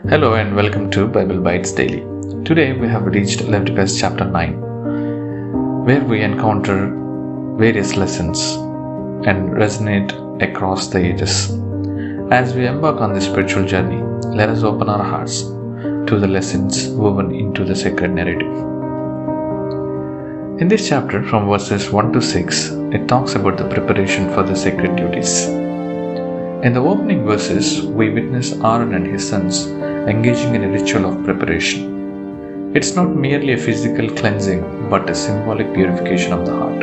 Hello and welcome to Bible Bites Daily. Today we have reached Leviticus chapter 9, where we encounter various lessons and resonate across the ages. As we embark on this spiritual journey, let us open our hearts to the lessons woven into the sacred narrative. In this chapter, from verses 1 to 6, it talks about the preparation for the sacred duties. In the opening verses, we witness Aaron and his sons engaging in a ritual of preparation. It's not merely a physical cleansing, but a symbolic purification of the heart.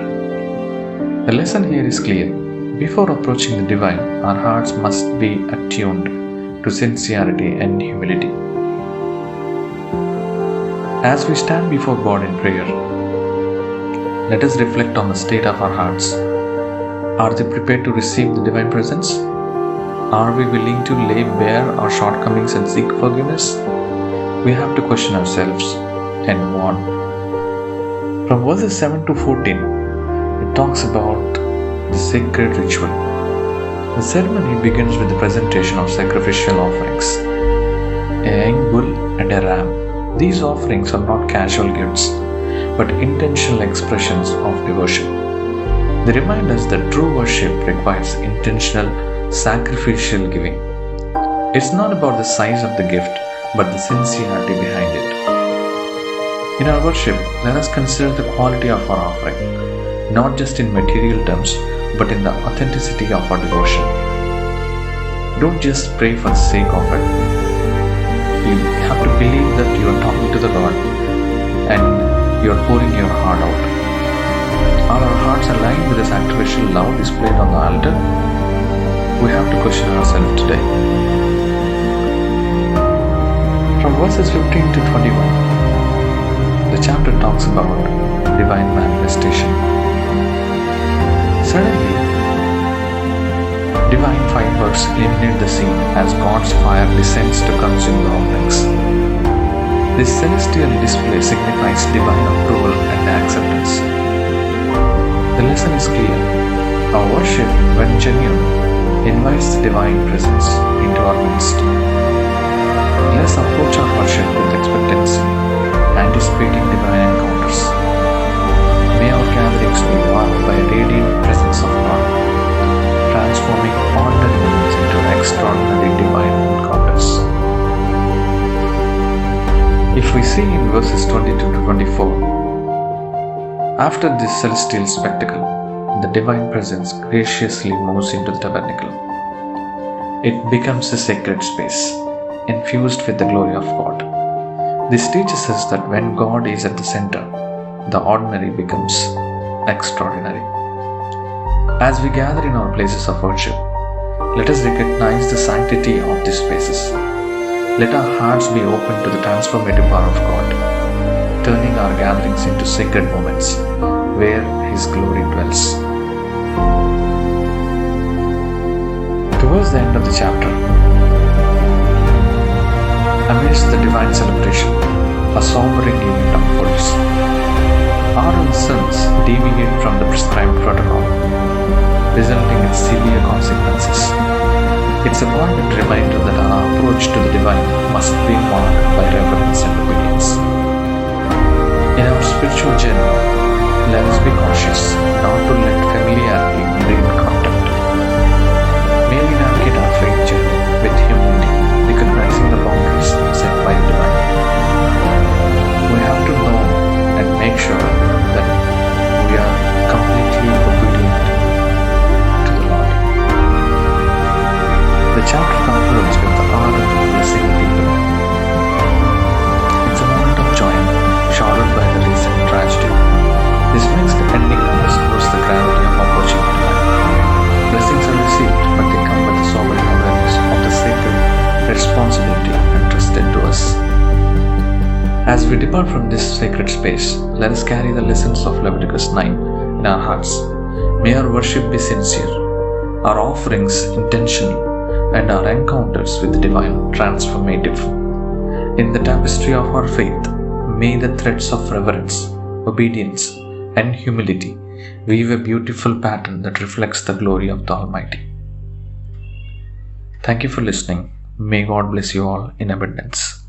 The lesson here is clear. Before approaching the divine, our hearts must be attuned to sincerity and humility. As we stand before God in prayer, let us reflect on the state of our hearts. Are they prepared to receive the divine presence? Are we willing to lay bare our shortcomings and seek forgiveness? We have to question ourselves and move on. From verses 7 to 14, it talks about the sacred ritual. The ceremony begins with the presentation of sacrificial offerings, a young bull and a ram. These offerings are not casual gifts, but intentional expressions of devotion. They remind us that true worship requires intentional, sacrificial giving. It's not about the size of the gift, but the sincerity behind it. In our worship, let us consider the quality of our offering, not just in material terms, but in the authenticity of our devotion. Don't just pray for the sake of it. You have to believe that you are talking to the God and you are pouring your heart out. Are our hearts aligned with the sacrificial love displayed on the altar? We have to question ourselves today. From verses 15 to 21, the chapter talks about divine manifestation. Suddenly, divine fireworks illuminate the scene as God's fire descends to consume the offerings. This celestial display signifies divine approval and acceptance. The lesson is clear. Our worship, when genuine, invites the divine presence into our midst. Let us approach our worship with expectancy, anticipating divine encounters. May our gatherings be marked by a radiant presence of God, transforming ordinary moments into extraordinary divine encounters. If we see in verses 22 to 24, after this celestial spectacle, the divine presence graciously moves into the tabernacle. It becomes a sacred space, infused with the glory of God. This teaches us that when God is at the center, the ordinary becomes extraordinary. As we gather in our places of worship, let us recognize the sanctity of these spaces. Let our hearts be open to the transformative power of God, turning our gatherings into sacred moments where His glory dwells. Towards the end of the chapter, amidst the divine celebration, a sombering event unfolds. Aaron's sons deviate from the prescribed protocol, resulting in severe consequences. It's a poignant reminder that our approach to the divine must be marked by reverence and obedience. In our spiritual journey, let us be cautious not to let familiarity breed contempt. May we navigate our faith journey with humility, recognizing the boundaries set by the divine. We have to know and make sure that we are completely obedient to the Lord. The chapter concludes with the Aaron blessing the people. It's a moment of joy, shrouded by the recent tragedy. This makes the ending underscores the gravity of approaching the divine. Blessings are received, but they come with the sobering awareness of the sacred responsibility entrusted to us. As we depart from this sacred space, let us carry the lessons of Leviticus 9 in our hearts. May our worship be sincere, our offerings intentional, and our encounters with the divine transformative. In the tapestry of our faith, may the threads of reverence, obedience, and humility weave a beautiful pattern that reflects the glory of the Almighty. Thank you for listening. May God bless you all in abundance.